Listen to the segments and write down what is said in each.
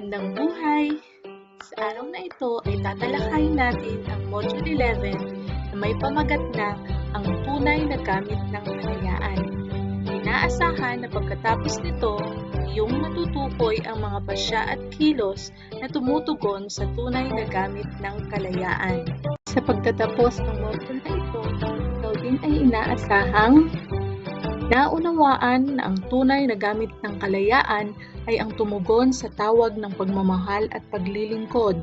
Magandang buhay! Sa araw na ito ay tatalakayin natin ang Module 11 na may pamagat na ang tunay na gamit ng kalayaan. Inaasahan na pagkatapos nito, iyong matutukoy ang mga pasya at kilos na tumutugon sa tunay na gamit ng kalayaan. Sa pagtatapos ng module na ito, ikaw din ay inaasahang naunawaan na ang tunay na gamit ng kalayaan ay ang tumugon sa tawag ng pagmamahal at paglilingkod.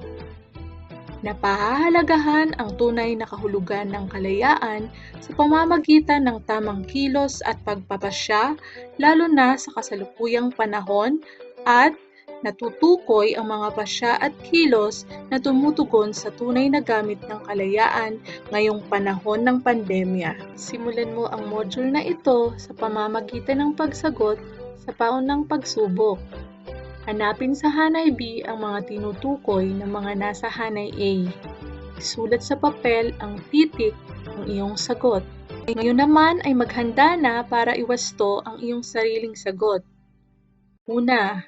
Napahahalagahan ang tunay na kahulugan ng kalayaan sa pamamagitan ng tamang kilos at pagpapasya, lalo na sa kasalukuyang panahon, at natutukoy ang mga pasya at kilos na tumutugon sa tunay na gamit ng kalayaan ngayong panahon ng pandemya. Simulan mo ang module na ito sa pamamagitan ng pagsagot sa paunang pagsubok. Hanapin sa hanay B ang mga tinutukoy ng mga nasa hanay A. Isulat sa papel ang titik ng iyong sagot. Ngayon naman ay maghanda na para iwasto ang iyong sariling sagot. Una,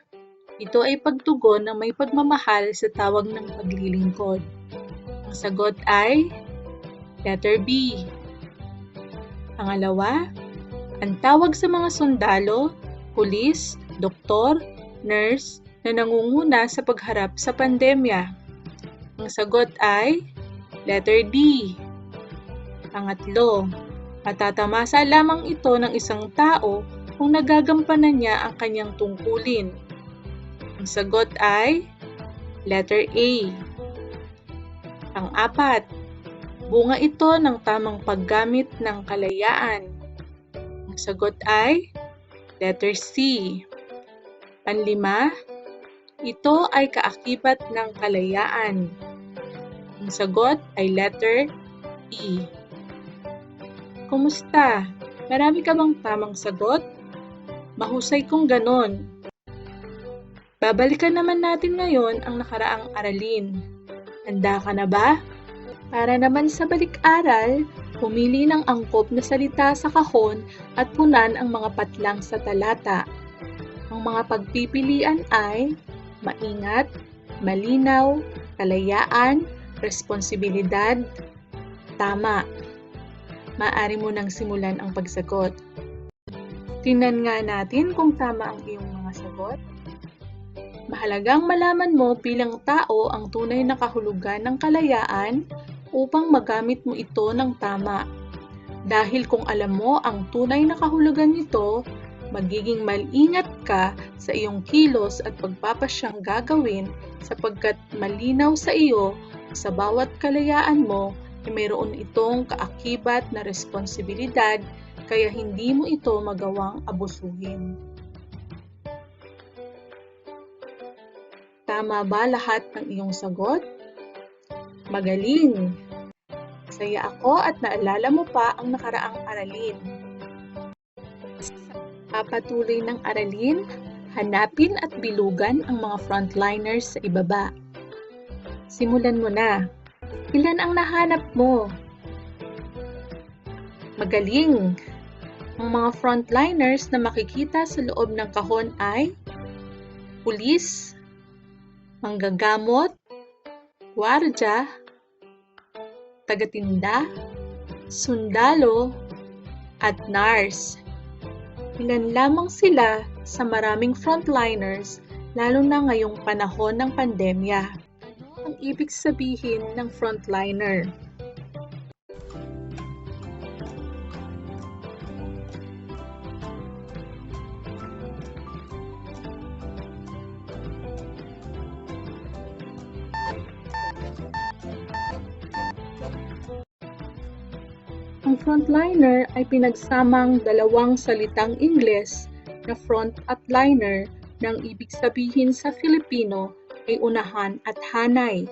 ito ay pagtugon ng may pagmamahal sa tawag ng paglilingkod. Ang sagot ay letter B. Pangalawa, ang tawag sa mga sundalo, pulis, doktor, nurse na nangunguna sa pagharap sa pandemya. Ang sagot ay letter D. Pangatlo, matatamasa lamang ito ng isang tao kung nagagampanan niya ang kanyang tungkulin. Ang sagot ay letter A. Pang-apat, bunga ito ng tamang paggamit ng kalayaan. Ang sagot ay letter C. Panlima, ito ay kaakibat ng kalayaan. Ang sagot ay letter E. Kumusta? Marami ka bang tamang sagot? Mahusay kung ganon. Babalikan naman natin ngayon ang nakaraang aralin. Handa ka na ba? Para naman sa balik-aral, pumili ng angkop na salita sa kahon at punan ang mga patlang sa talata. Ang mga pagpipilian ay maingat, malinaw, kalayaan, responsibilidad, tama. Maaari mo nang simulan ang pagsagot. Tingnan nga natin kung tama ang iyong mga sagot. Mahalagang malaman mo bilang tao ang tunay na kahulugan ng kalayaan upang magamit mo ito ng tama. Dahil kung alam mo ang tunay na kahulugan nito, magiging maingat ka sa iyong kilos at pagpapasyang gagawin sapagkat malinaw sa iyo sa bawat kalayaan mo ay mayroon itong kaakibat na responsibilidad kaya hindi mo ito magawang abusuhin. Tama ba lahat ng iyong sagot? Magaling! Masaya ako at naalala mo pa ang nakaraang aralin. Papatuloy ng aralin, hanapin at bilugan ang mga frontliners sa ibaba. Simulan mo na. Ilan ang nahanap mo? Magaling! Ang mga frontliners na makikita sa loob ng kahon ay pulis, manggagamot, gwardya, tagatinda, sundalo, at nurse. Ilan lamang sila sa maraming frontliners lalo na ngayong panahon ng pandemya. Ano ang ibig sabihin ng frontliner? Ang frontliner ay pinagsamang dalawang salitang Ingles na front at liner nang ibig sabihin sa Filipino ay unahan at hanay.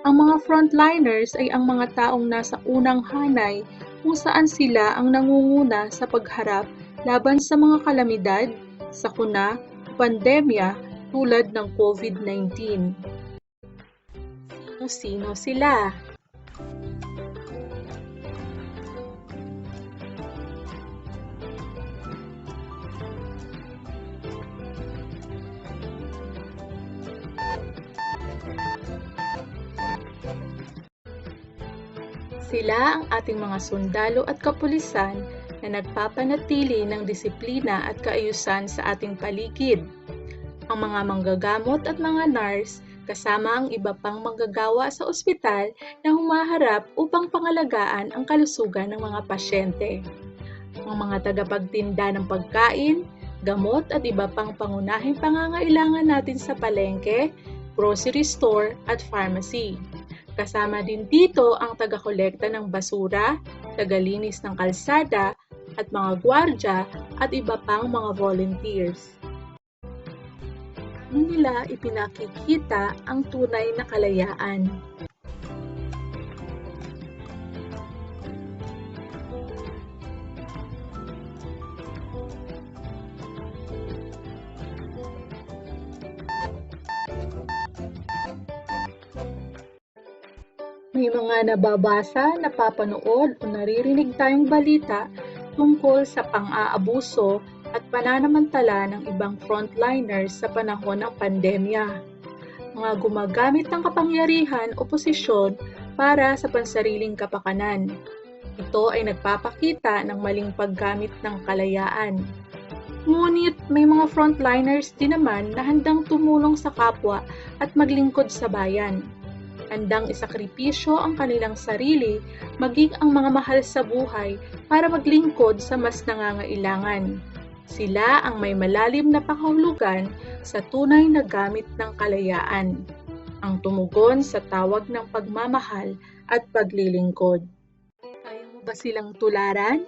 Ang mga frontliners ay ang mga taong nasa unang hanay kung saan sila ang nangunguna sa pagharap laban sa mga kalamidad, sakuna, pandemya tulad ng COVID-19. Sino-sino sila? Sila ang ating mga sundalo at kapulisan na nagpapanatili ng disiplina at kaayusan sa ating paligid. Ang mga manggagamot at mga nurse kasama ang iba pang manggagawa sa ospital na humaharap upang pangalagaan ang kalusugan ng mga pasyente. Ang mga tagapagtinda ng pagkain, gamot at iba pang pangunahing pangangailangan natin sa palengke, grocery store at pharmacy. Kasama din dito ang taga-kolekta ng basura, tagalinis ng kalsada at mga gwardya at iba pang mga volunteers. Nila ipinakikita ang tunay na kalayaan. May mga nababasa, napapanood o naririnig tayong balita tungkol sa pang-aabuso at pananamantala ng ibang frontliners sa panahon ng pandemya. Mga gumagamit ng kapangyarihan o posisyon para sa pansariling kapakanan. Ito ay nagpapakita ng maling paggamit ng kalayaan. Ngunit may mga frontliners din naman na handang tumulong sa kapwa at maglingkod sa bayan. Handang isakripisyo ang kanilang sarili, maging ang mga mahal sa buhay para maglingkod sa mas nangangailangan. Sila ang may malalim na pakahulugan sa tunay na gamit ng kalayaan, ang tumugon sa tawag ng pagmamahal at paglilingkod. Kaya mo ba silang tularan?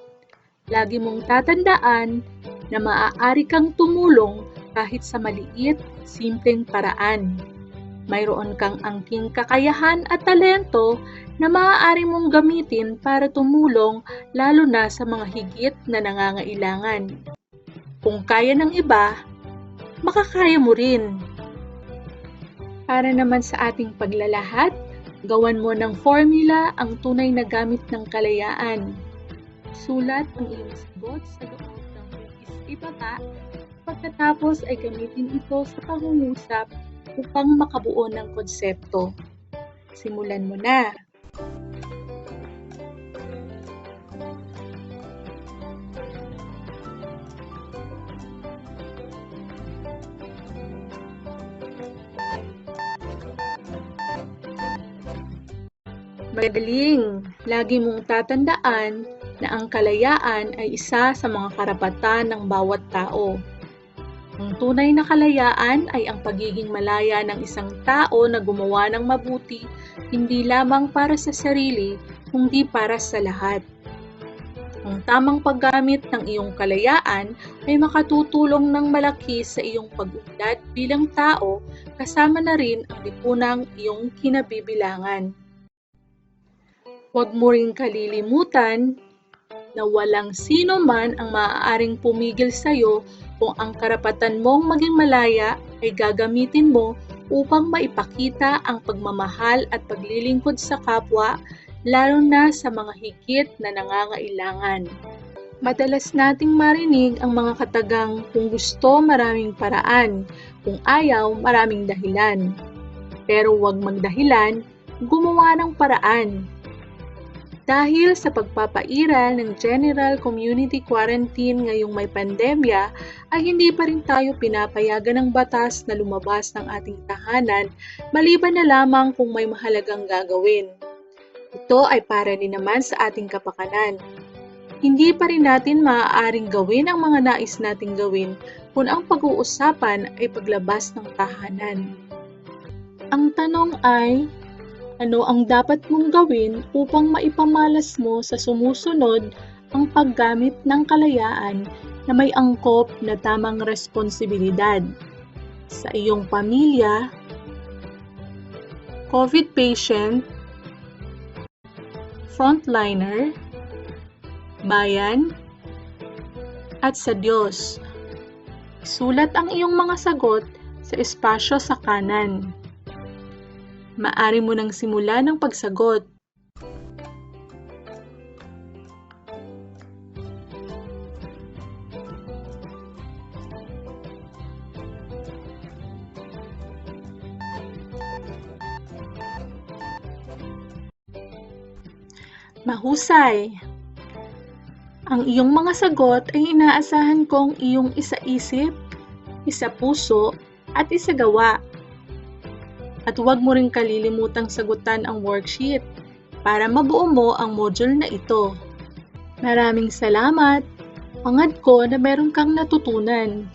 Lagi mong tatandaan na maaari kang tumulong kahit sa maliit, simpleng paraan. Mayroon kang angking kakayahan at talento na maaari mong gamitin para tumulong lalo na sa mga higit na nangangailangan. Kung kaya ng iba, makakaya mo rin. Para naman sa ating paglalahad, gawan mo ng formula ang tunay na gamit ng kalayaan. Sulat ang iyong sagot sa loob ng hugis ibaba, pagkatapos ay gamitin ito sa pangungusap upang makabuo ng konsepto. Simulan mo na! Magaling! Lagi mong tatandaan na ang kalayaan ay isa sa mga karapatan ng bawat tao. Ang tunay na kalayaan ay ang pagiging malaya ng isang tao na gumawa ng mabuti, hindi lamang para sa sarili, kundi para sa lahat. Ang tamang paggamit ng iyong kalayaan ay makatutulong ng malaki sa iyong pag-unlad bilang tao, kasama na rin ang lipunang iyong kinabibilangan. Huwag mo ring kalilimutan na walang sino man ang maaaring pumigil sa iyo kung ang karapatan mong maging malaya ay gagamitin mo upang maipakita ang pagmamahal at paglilingkod sa kapwa, lalo na sa mga higit na nangangailangan. Madalas nating marinig ang mga katagang kung gusto maraming paraan, kung ayaw maraming dahilan. Pero huwag magdahilan, gumawa ng paraan. Dahil sa pagpapairal ng General Community Quarantine ngayong may pandemya, ay hindi pa rin tayo pinapayagan ng batas na lumabas ng ating tahanan, maliban na lamang kung may mahalagang gagawin. Ito ay para din naman sa ating kapakanan. Hindi pa rin natin maaaring gawin ang mga nais nating gawin kung ang pag-uusapan ay paglabas ng tahanan. Ang tanong ay, ano ang dapat mong gawin upang maipamalas mo sa sumusunod ang paggamit ng kalayaan na may angkop na tamang responsibilidad sa iyong pamilya, COVID patient, frontliner, bayan, at sa Diyos. Sulat ang iyong mga sagot sa espasyo sa kanan. Maaari mo nang simulan ang pagsagot. Mahusay! Ang iyong mga sagot ay inaasahan kong iyong isa-isip, isa-puso, at isa-gawa. At huwag mo ring kalilimutang sagutan ang worksheet para mabuo mo ang module na ito. Maraming salamat! Hangad ko na meron kang natutunan.